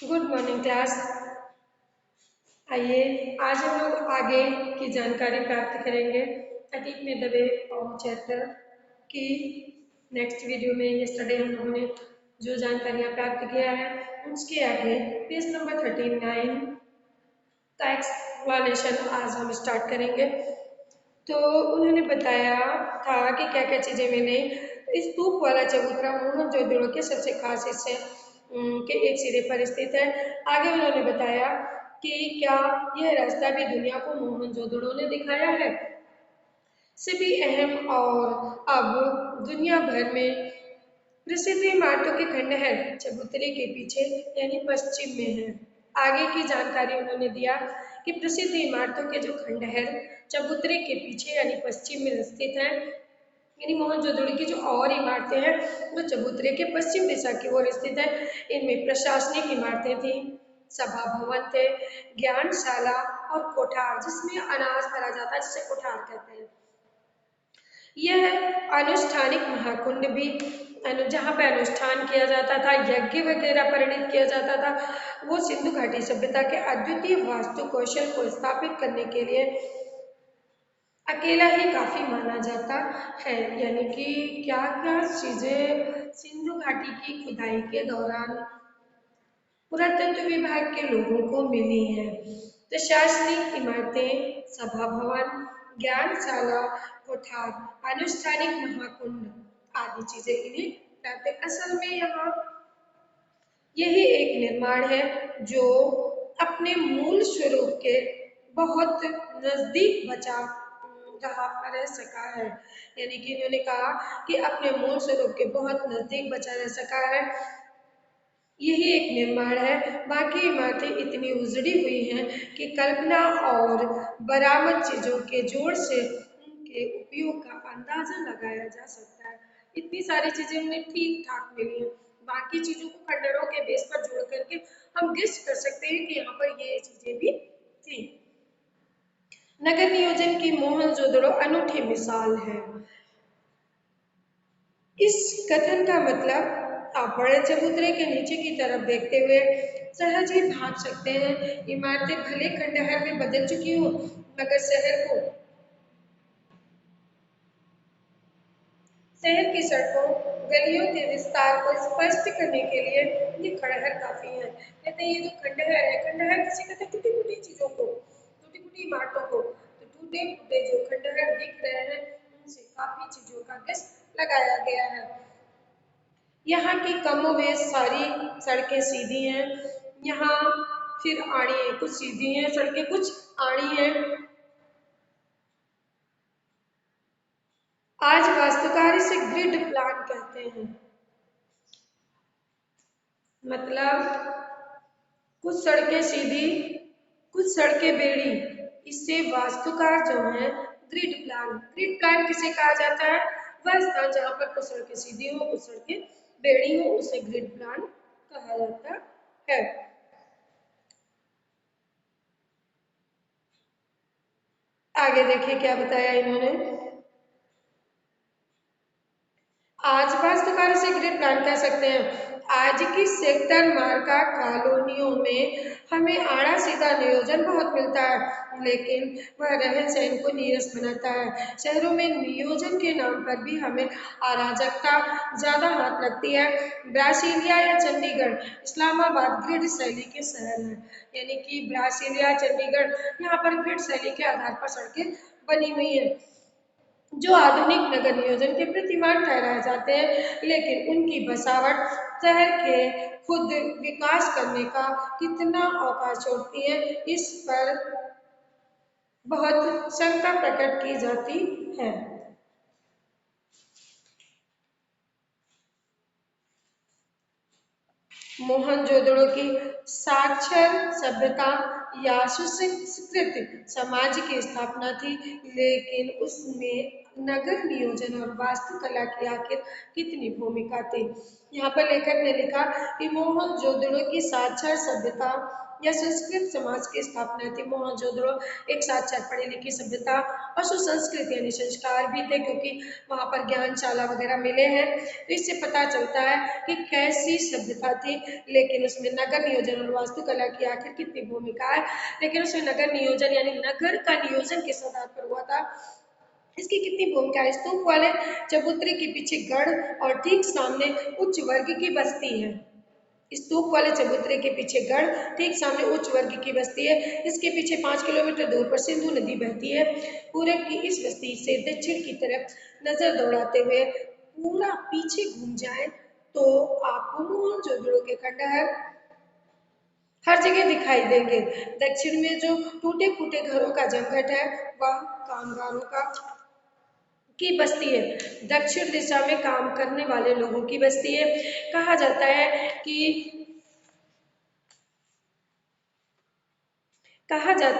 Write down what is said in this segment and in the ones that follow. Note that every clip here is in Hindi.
Good morning class. आइए आज हम लोग आगे की जानकारी प्राप्त करेंगे अतीत में दबे और चैप्टर की। नेक्स्ट वीडियो में यस्टरडे हम लोगों ने जो जानकारियाँ प्राप्त किया है उसके आगे पेज नंबर 39 का एक्सप्लेनेशन आज हम स्टार्ट करेंगे। तो उन्होंने बताया था कि क्या क्या चीज़ें मैंने इस स्तूप वाला चबूतरा मोहनजोदड़ो के सबसे खास हिस्से के एक सिरे पर स्थित है। आगे उन्होंने बताया कि क्या यह रास्ता भी दुनिया को मोहनजोदड़ो ने दिखाया है। सभी अहम और अब दुनिया भर में प्रसिद्ध इमारतों के खंडहर चबूतरे के पीछे यानी पश्चिम में है। आगे की जानकारी उन्होंने दिया कि प्रसिद्ध इमारतों के जो खंडहर चबूतरे के पीछे यानी पश्चिम में स्थित है, यानी मोहनजोदड़ो की जो और इमारतें हैं वो चबूतरे के पश्चिम दिशा की ओर स्थित है। इनमें प्रशासनिक इमारतें थी, सभा भवन थे, ज्ञानशाला और कोठार जिसमें अनाज भरा जाता है जिसे कोठार कहते हैं। यह अनुष्ठानिक महाकुंड भी जहाँ पे अनुष्ठान किया जाता था, यज्ञ वगैरह परिणित किया जाता था, वो सिंधु घाटी सभ्यता के अद्वितीय वास्तु कौशल को स्थापित करने के लिए अकेला ही काफी माना जाता है। यानी कि क्या क्या चीजें सिंधु घाटी की खुदाई के दौरान पुरातत्व विभाग के लोगों को मिली है। प्रशासनिक इमारतें, सभा भवन, ज्ञानशाला, कोठार, अनुष्ठानिक महाकुंड आदि चीजें इन्हें प्राप्त है। असल में यहाँ यही एक निर्माण है जो अपने मूल स्वरूप के बहुत नजदीक बचा रह सका है। यानी कि इन्होंने कहा कि अपने मूल स्वरूप के बहुत नजदीक बचा रह सका है, यही एक निर्माण है। बाकी इमारतें इतनी उजड़ी हुई हैं कि कल्पना और बरामद चीजों के जोड़ से उनके उपयोग का अंदाजा लगाया जा सकता है। इतनी सारी चीजें उन्हें ठीक ठाक मिली हैं, बाकी चीजों को खंडहरों के बेस पर जोड़ करके हम गेस कर सकते हैं कि यहाँ पर ये चीजें भी थी। नगर नियोजन की मोहनजोदड़ो अनूठी मिसाल है। इस कथन का मतलब आप बड़े चबूतरे के नीचे की तरफ देखते हुए सहज ही भाग सकते हैं। इमारतें भले खंडहर में बदल चुकी हो, मगर शहर की सड़कों गलियों के विस्तार को स्पष्ट करने के लिए ये खंडहर काफी है। कहते हैं ये जो खंडहर है, खंडहर किसे कहते हैं? टूटी फूटी चीजों को, टूटी फूटी इमारतों को। तो टूटे फूटे जो खंडहर दिख रहे हैं उनसे काफी चीजों का गेस लगाया गया है। यहाँ की कमोबेश सारी सड़कें सीधी हैं। यहाँ फिर आड़ी है, कुछ सीधी हैं सड़कें, कुछ आड़ी हैं। आज वास्तुकार इसे ग्रिड प्लान कहते हैं। मतलब कुछ सड़कें सीधी, कुछ सड़कें बेड़ी। इससे वास्तुकार जो है ग्रिड प्लान किसे कहा जाता है? वह स्थान जहाँ पर कुछ सड़कें सीधी हो, कुछ सड़कें बेड़ी हो, उसे ग्रिड प्लान कहा जाता है। आगे देखिए क्या बताया इन्होंने। आज वास्तुकार से ग्रिड प्लान कह सकते हैं। आज की सेक्टर मार्का कॉलोनियों में हमें आड़ा सीधा नियोजन बहुत मिलता है, लेकिन वह रहन सहन को नीरस बनाता है। शहरों में नियोजन के नाम पर भी हमें अराजकता ज्यादा हाथ लगती है। ब्रासीलिया या चंडीगढ़, इस्लामाबाद ग्रिड शैली के शहर है। यानी कि ब्रासीलिया, चंडीगढ़, यहाँ पर ग्रिड शैली के आधार पर सड़कें बनी हुई है जो आधुनिक नगर नियोजन के प्रतिमान ठहराए जाते हैं, लेकिन उनकी बसावट शहर के खुद विकास करने का कितना अवकाश छोड़ती है, इस पर बहुत शंका प्रकट की जाती है। मोहनजोदड़ो की साक्षर सभ्यता या सुसंस्कृत समाज की स्थापना थी, लेकिन उसमें नगर नियोजन और वास्तुकला की आखिर कितनी भूमिका थी। यहाँ पर लेखक ने लिखा कि मोहनजोदड़ो की साक्षर सभ्यता या संस्कृत समाज की स्थापना थी। मोहनजोदड़ो एक साक्षर पढ़ी लिखी सभ्यता और सुसंस्कृत यानी संस्कार भी थे, क्योंकि वहाँ पर ज्ञानशाला वगैरह मिले हैं। तो इससे पता चलता है कि कैसी सभ्यता थी। लेकिन उसमें नगर नियोजन और वास्तुकला की आखिर कितनी भूमिका है। लेकिन उसमें नगर नियोजन यानी नगर का नियोजन किस आधार पर हुआ था, इसकी कितनी भूमिका है। स्तूप वाले चबूतरे के पीछे गढ़ और ठीक सामने उच्च वर्ग की बस्ती है। स्तूप वाले चबूतरे के पीछे गढ़, ठीक सामने उच्च वर्ग की बस्ती है। इसके पीछे 5 किलोमीटर दूर पर सिंधु नदी बहती है। पूरब की इस बस्ती से दक्षिण की तरफ नजर दौड़ाते हुए पूरा पीछे घूम जाए तो आपको मोहनजोदड़ो के खंडहर हर जगह दिखाई देंगे। दक्षिण में जो टूटे फूटे घरों का जमघट है वह कामगारों का की बस्ती है। दक्षिण दिशा में काम करने वाले लोगों की बस्ती है। कहा जाता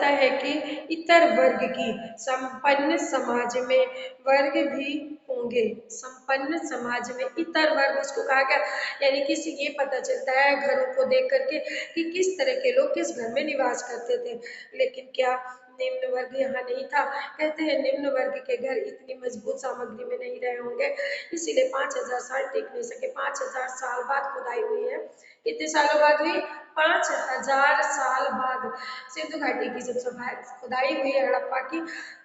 है कि इतर वर्ग की संपन्न समाज में वर्ग भी होंगे। संपन्न समाज में इतर वर्ग उसको कहा गया, यानी कि ये पता चलता है घरों को देख करके कि किस तरह के लोग किस घर में निवास करते थे। लेकिन क्या निम्न वर्ग यहाँ नहीं था। कहते हैं निम्न वर्ग के घर इतनी मजबूत सामग्री में नहीं रहे होंगे, इसीलिए 5000 साल टिक नहीं सके। 5000 साल बाद खुदाई हुई है। कितने सालों बाद हुई? 5000 साल बाद सिंधु घाटी की जब खुदाई हुई है हड़प्पा की,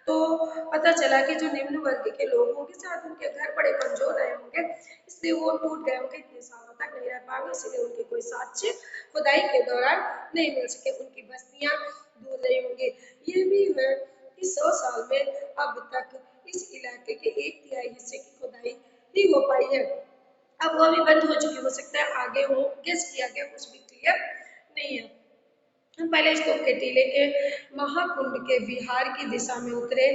तो पता चला कि जो निम्न वर्ग के लोग होंगे शायद उनके घर बड़े कमजोर रहे होंगे, इसलिए वो टूट गए होंगे, इतने सालों तक नहीं रह पाएंगे, इसलिए उनके कोई साक्ष्य खुदाई के दौरान नहीं मिल सके। उनकी बस्तियां दूर रही होंगी। ये भी है कि 100 साल में अब तक इस इलाके के 1/3 हिस्से की खुदाई नहीं हो पाई है। अब वो भी बंद हो चुकी, हो सकता है आगे हो, गेस किया गया, कुछ भी क्लियर नहीं है। हम पहले स्तूप के टीले के महाकुंड के विहार की दिशा में उतरे।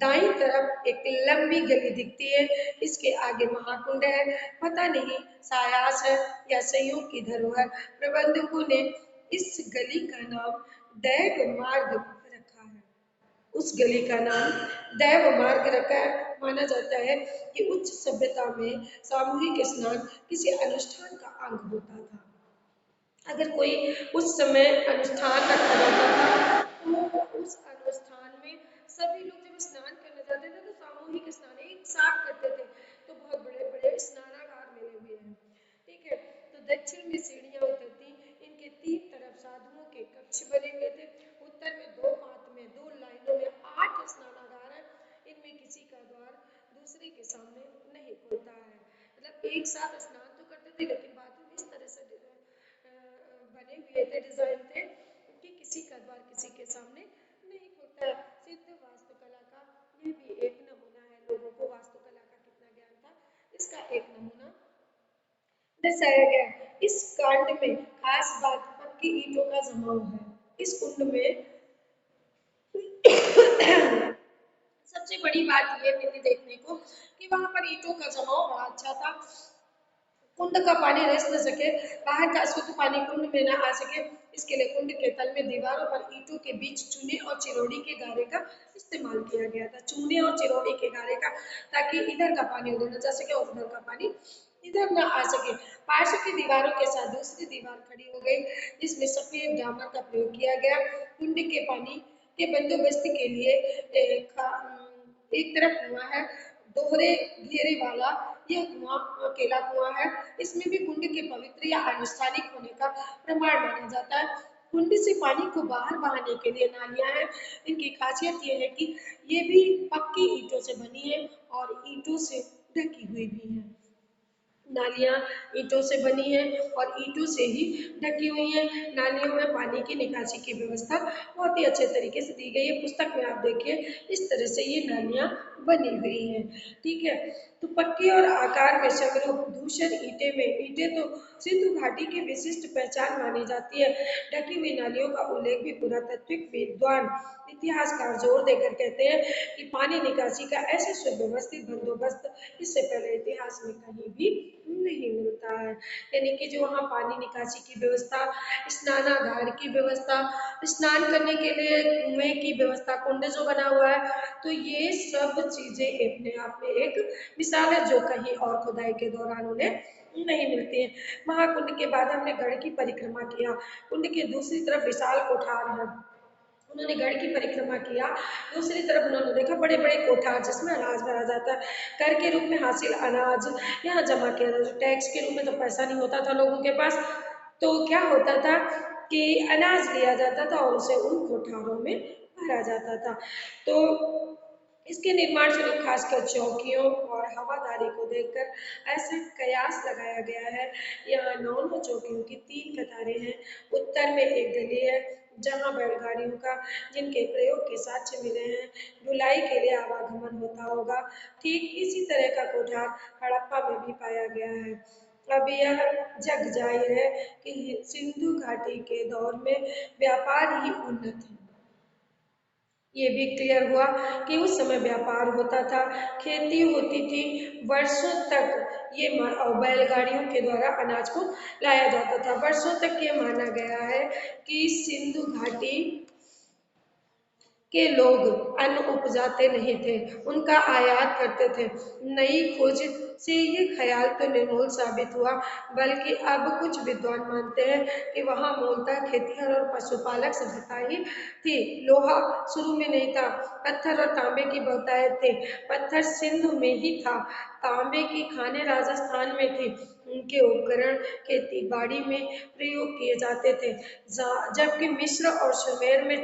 दाईं तरफ एक लंबी गली दिखती है, इसके आगे महाकुंड है। पता नहीं सायास है या संयोग की धरोहर। प्रबंधकों ने इस गली का नाम दैव मार्ग रखा है। उस गली का नाम दैव मार्ग रखा है। माना जाता है कि उच्च सभ्यता में सामूहिक स्नान किसी अनुष्ठान का अंग होता था। अगर कोई उस समय अनुष्ठान रखा जाता था तो उस अनुष्ठान में सभी लोग जब स्नान करने जाते थे तो सामूहिक स्नान एक साथ करते थे। तो बहुत बड़े बड़े स्नानागार मिले हुए हैं। ठीक है, तो दक्षिण में सीढ़ियां उतरती, इनके 3 तरफ साधुओं के कक्ष बने हुए थे। उत्तर में 2 पात में 2 लाइनों में 8 स्नानागार है। इनमें किसी का द्वार दूसरे के सामने नहीं खुलता है। मतलब एक साथ स्नान तो करते थे, लेकिन बाथरूम इस तरह से बने हुए थे, डिजाइन थे कि किसी का द्वार किसी के सामने नहीं खुलता है। सिद्ध वास्तुकला का यह भी एक नमूना है। लोगों को वास्तुकला का कितना ज्ञान था, इसका एक नमूना दर्शाया गया। इस कांड में खास बात पक्की ईंटों का जमाव है। इस कुंड में सबसे बड़ी बात ये मिली देखने को कि वहां पर ईंटों का जमाव बड़ा अच्छा था। कुंड का पानी रिस न सके, बाहर का शुद्ध पानी कुंड में न आ सके, इसके लिए कुंड के तल में दीवारों पर ईंटों के बीच चूने और चिरौड़ी के गारे का इस्तेमाल किया गया था। चूने और चिरौड़ी के गारे का, ताकि इधर का पानी उधर न जा सके और उधर का पानी इधर न आ सके। पार्श्व की दीवारों के साथ दूसरी दीवार खड़ी हो गई, जिसमें सफेद डामर का प्रयोग किया गया। कुंड के पानी के बंदोबस्त के लिए एक तरफ कुआं है, दोहरे घेरे वाला। यह कुआं अकेला कुआं है। इसमें भी कुंड के पवित्र या आनुष्ठानिक होने का प्रमाण माना जाता है। कुंड से पानी को बाहर बहाने के लिए नालियां हैं। इनकी खासियत यह है कि ये भी पक्की ईंटों से बनी है और ईंटों से ढकी हुई भी है। नालियां ईंटों से बनी है और ईंटों से ही ढकी हुई है। नालियों में पानी की निकासी की व्यवस्था बहुत ही अच्छे तरीके से दी गई है। पुस्तक में आप देखिए इस तरह से ये नालियां बनी हुई हैं। ठीक है, तो पक्की और आकार में समरूप धूसर ईंटें तो सिंधु घाटी की विशिष्ट पहचान मानी जाती है। ढकी हुई नालियों का उल्लेख भी पुरातात्विक विद्वान इतिहासकार जोर देकर कहते हैं कि पानी निकासी का ऐसे सुव्यवस्थित बंदोबस्त इससे पहले इतिहास में कहीं भी नहीं नहीं मिलता है। यानी कि जो वहाँ पानी निकासी की व्यवस्था, स्नानागार की व्यवस्था, स्नान करने के लिए कुएं की व्यवस्था, कुंड जो बना हुआ है, तो ये सब चीजें अपने आप में एक मिसाल है जो कहीं और खुदाई के दौरान उन्हें नहीं मिलती है। महाकुंड के बाद हमने गढ़ की परिक्रमा किया। कुंड के दूसरी तरफ विशाल कोठार है, उन्होंने गढ़ की परिक्रमा किया। दूसरी तरफ उन्होंने देखा बड़े बड़े कोठार जिसमें अनाज भरा जाता है, कर के रूप में हासिल अनाज यहाँ जमा किया जाता है। टैक्स के रूप में तो पैसा नहीं होता था लोगों के पास, तो क्या होता था कि अनाज लिया जाता था और उसे उन कोठारों में भरा जाता था। तो इसके निर्माण से लोग खासकर चौकियों और हवादारी को देखकर ऐसा कयास लगाया गया है। यहाँ 9 चौकियों की 3 कतारें हैं। उत्तर में एक गली है जहाँ बैलगाड़ियों का, जिनके प्रयोग के साक्ष्य मिले हैं, ढुलाई के लिए आवागमन होता होगा। ठीक इसी तरह का कोठार हड़प्पा में भी पाया गया है। अब यह जग जाहिर है कि सिंधु घाटी के दौर में व्यापार ही उन्नत है। ये भी क्लियर हुआ कि उस समय व्यापार होता था, खेती होती थी, वर्षों तक ये बैलगाड़ियों के द्वारा अनाज को लाया जाता था। वर्षों तक ये माना गया है कि सिंधु घाटी के लोग अन्न उपजाते नहीं थे, उनका आयात करते थे। नई खोज से ये ख्याल तो निर्मूल साबित हुआ, बल्कि अब कुछ विद्वान मानते हैं कि वहाँ मूलतः खेतिहर और पशुपालक सभ्यता ही थी। लोहा शुरू में नहीं था, पत्थर और तांबे की बहुतायत थे। पत्थर सिंधु में ही था, तांबे की खानें राजस्थान में थी। उनके उपकरण खेती बाड़ी में प्रयोग किए जाते थे, जबकि मिस्र और सुमेर में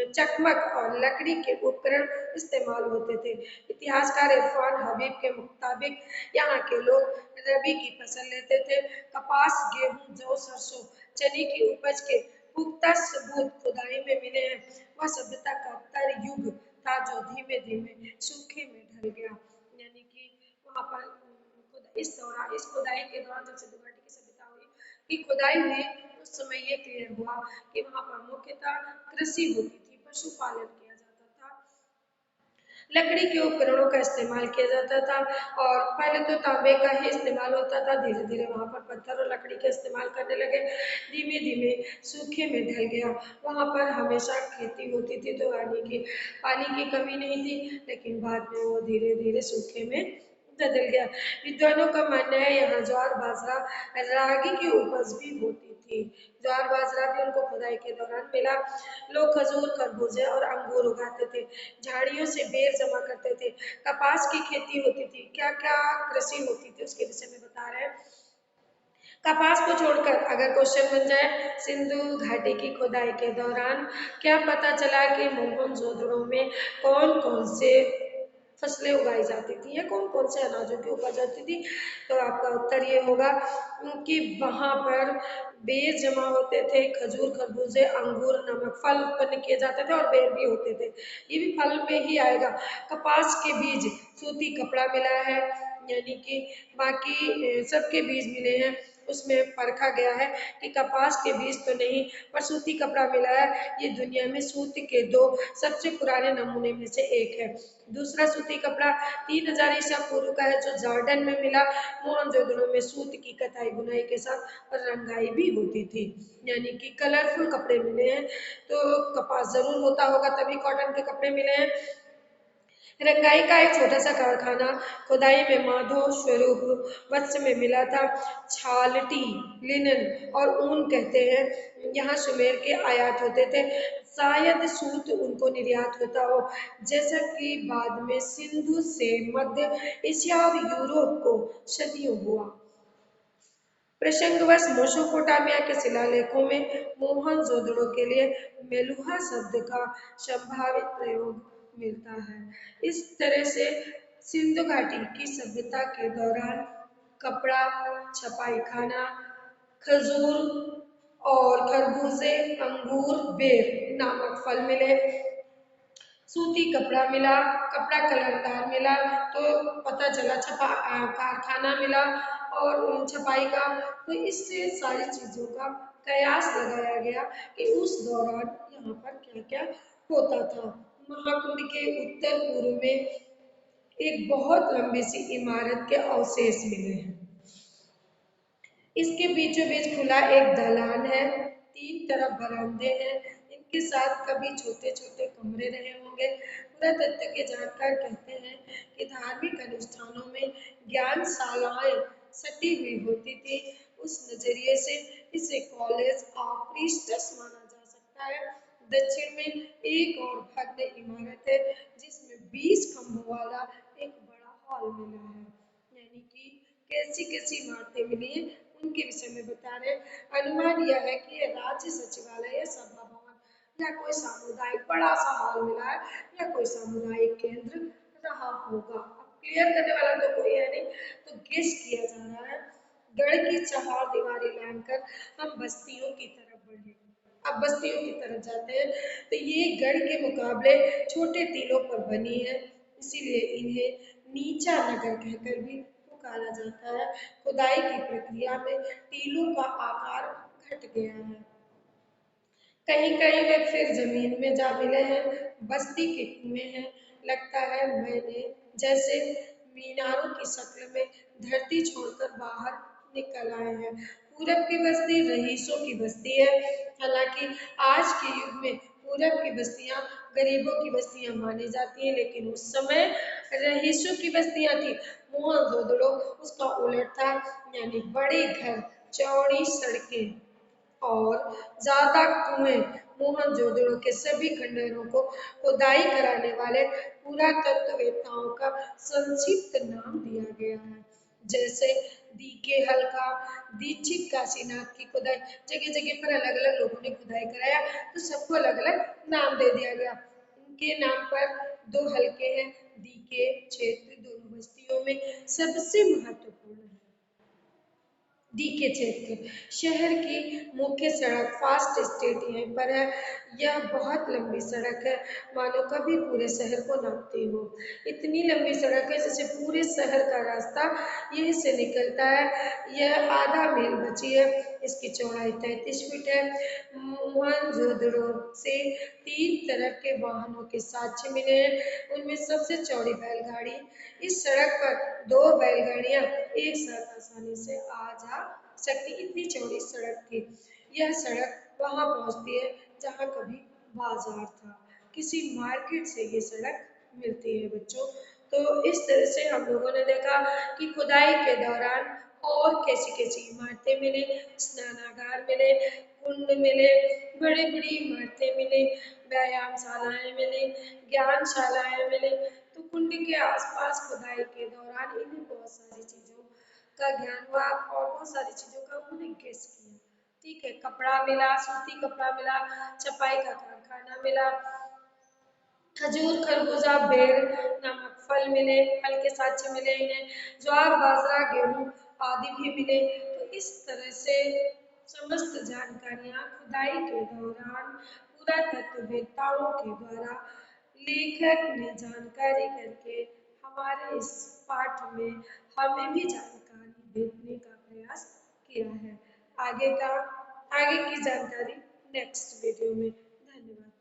चकमक और लकड़ी के उपकरण इस्तेमाल होते थे। इतिहासकार इरफान हबीब के मुताबिक यहाँ के लोग रबी की फसल लेते थे। कपास, गेहूं, जौ, सरसों, चने की उपज के पुख्ता सबूत खुदाई में मिले हैं। वह सभ्यता का तर युग था जो धीमे धीमे सूखे में ढल गया। यानी कि वहाँ पर इस खुदाई के दौरान जब सिंधु घाटी की सभ्यता हुई, की खुदाई हुई, उस समय ये क्लियर हुआ कि वहाँ पर मुख्यतः कृषि होती थी, पशुपालन किया जाता था, लकड़ी के उपकरणों का इस्तेमाल किया जाता था। और पहले तो तांबे का ही इस्तेमाल होता था, धीरे धीरे वहाँ पर पत्थर और लकड़ी का इस्तेमाल करने लगे, धीमे धीमे सूखे में ढल गया। वहाँ पर हमेशा खेती होती थी, तो पानी की कमी नहीं थी, लेकिन बाद में वो धीरे धीरे सूखे में बदल गया। विद्वानों का मानना है यहाँ ज्वार, बाजरा, रागी की उपज भी होती थी। ज्वार बाजरा भी उनको खुदाई के दौरान मिला। लोग खजूर, खरबूजे और अंगूर उगाते थे, झाड़ियों से बेर जमा करते थे, कपास की खेती होती थी। क्या क्या कृषि होती थी उसके विषय में बता रहे हैं। कपास को छोड़कर अगर क्वेश्चन बन जाए सिंधु घाटी की खुदाई के दौरान क्या पता चला कि मोहनजोदड़ो में कौन कौन से फसलें उगाई जाती थी या कौन कौन से अनाजों की उपज होती थी, तो आपका उत्तर ये होगा कि वहाँ पर बेर जमा होते थे, खजूर, खरबूजे, अंगूर, नमक, फल उत्पन्न किए जाते थे और बेर भी होते थे। ये भी फल में ही आएगा। कपास के बीज, सूती कपड़ा मिला है, यानी कि बाकी सबके बीज मिले हैं। उसमें परखा गया है कि कपास के बीज तो नहीं पर सूती कपड़ा मिला है। ये दुनिया में सूत के 2 सबसे पुराने नमूने में से एक है। दूसरा सूती कपड़ा 3000 ईसा पूर्व का है जो जॉर्डन में मिला। मोहनजोदड़ो में सूत की कताई बुनाई के साथ रंगाई भी होती थी, यानी कि कलरफुल कपड़े मिले हैं। तो कपास जरूर होता होगा तभी कॉटन के कपड़े मिले हैं। रंगाई का एक छोटा सा कारखाना खुदाई में माधो स्वरूप वत्स में मिला था। छालटी, लिनन और ऊन कहते हैं यहाँ सुमेर के आयात होते थे, शायद सूत उनको निर्यात होता हो, जैसा कि बाद में सिंधु से मध्य एशिया और यूरोप को सदियों हुआ। प्रसंगवश मेसोपोटामिया के शिलालेखों में मोहनजोदड़ो के लिए मेलुहा शब्द का संभावित प्रयोग मिलता है। इस तरह से सिंधु घाटी की सभ्यता के दौरान कपड़ा, छपाई खाना, खजूर और खरबूजे, अंगूर, बेर नामक फल मिले, सूती कपड़ा मिला, कपड़ा कलरदार मिला, तो पता चला कारखाना मिला और छपाई का। तो इससे सारी चीजों का कयास लगाया गया कि उस दौरान यहाँ पर क्या क्या होता था। महाकुंड के उत्तर पूर्व में एक बहुत लंबी सी इमारत के अवशेष मिले हैं। इसके बीचों बीच खुला एक दलान है, तीन तरफ बरामदे हैं, इनके साथ कभी छोटे छोटे कमरे रहे होंगे। पुरातत्व के जानकार कहते हैं कि धार्मिक अनुष्ठानों में ज्ञानशालाएं सटी हुई होती थी। उस नजरिए से इसे कॉलेज ऑफ प्रीस्टस माना जा सकता है। दक्षिण में एक और भव्य इमारत है जिसमें 20 खंभों वाला एक बड़ा हॉल मिला है। यानी कि कैसी कैसी इमारतें मिली हैं उनके विषय में बता रहे हैं। अनुमान यह है कि यह राज्य सचिवालय या सभा भवन या कोई सामुदायिक बड़ा सा हॉल मिला है या कोई सामुदायिक केंद्र रहा होगा। अब क्लियर करने वाला तो कोई है नहीं, तो गेस किया जा रहा है। गढ़ की चहार दीवारी लांघकर हम बस्तियों की तरफ बढ़े। अब बस्तियों की तरफ जाते हैं तो ये गढ़ के मुकाबले छोटे टीलों पर बनी है, इसीलिए इन्हें नीचा नगर कहकर भी पुकारा जाता है। खुदाई की प्रक्रिया में टीलों का आकार घट गया है, कहीं कहीं वे फिर जमीन में जा मिले हैं। बस्ती के कुएं हैं, लगता है मैंने जैसे मीनारों की शक्ल में धरती छोड़कर बाहर निकल आए हैं। पूरब की बस्ती रईसों की बस्ती है। हालांकि आज के युग में पूरब की बस्तियां गरीबों की बस्तियां मानी जाती हैं, लेकिन उस समय रईसों की बस्तियां थी। मोहनजोदड़ो उसका उलट था, यानी बड़े घर, चौड़ी सड़कें और ज्यादा कुएं। मोहनजोदड़ो के सभी खंडहरों को खुदाई कराने वाले पुरातत्ववेत्ताओं का संक्षिप्त नाम दिया गया है। जैसे डीके हल्का, दीक्षित काशीनाथ की खुदाई, जगह जगह पर अलग अलग लोगों ने खुदाई कराया तो सबको अलग अलग नाम दे दिया गया। इनके नाम पर दो हल्के हैं। डीके क्षेत्र दोनों बस्तियों में सबसे महत्वपूर्ण है। डीके क्षेत्र शहर की मुख्य सड़क फास्ट स्ट्रीट यहीं पर है। यह बहुत लंबी सड़क है, मानो कभी पूरे शहर को नापती हो। इतनी लंबी सड़क है जैसे पूरे शहर का रास्ता यहीं से निकलता है। यह आधा मील बची है। इसकी चौड़ाई 33 फीट है। मोहनजोदड़ो से तीन तरह के वाहनों के साक्ष्य मिले हैं, उनमें सबसे चौड़ी बैलगाड़ी। इस सड़क पर दो बैलगाड़ियां एक साथ आसानी से आ जा सकती, इतनी चौड़ी सड़क थी। यह सड़क वहां पहुंचती है जहां कभी बाजार था, किसी मार्केट से ये सड़क मिलती है बच्चों। तो इस तरह से हम लोगों ने देखा कि खुदाई के दौरान और कैसी कैसी इमारतें मिली, स्नानागार मिले, कुंड मिले, बड़ी बड़ी इमारतें मिली, व्यायामशालाएं मिली, ज्ञानशालाएं मिली। तो कुंड के आसपास खुदाई के दौरान इन्हें बहुत सारी चीजों का ज्ञान हुआ और बहुत सारी चीजों का उन्होंने गेस किया। ठीक है, कपड़ा मिला, सूती कपड़ा मिला, छपाई का कारखाना मिला, खजूर, खरबूजा, बेर नामक फल मिले, फल के साक्ष्य मिले इन्हें, ज्वार, बाजरा, गेहूं आदि भी मिले। तो इस तरह से समस्त जानकारियां खुदाई के दौरान पुरातत्ववेत्ताओं के द्वारा लेखक ने जानकारी करके हमारे इस पाठ में हमें भी जानकारी देने का प्रयास किया है। आगे की जानकारी नेक्स्ट वीडियो में। धन्यवाद।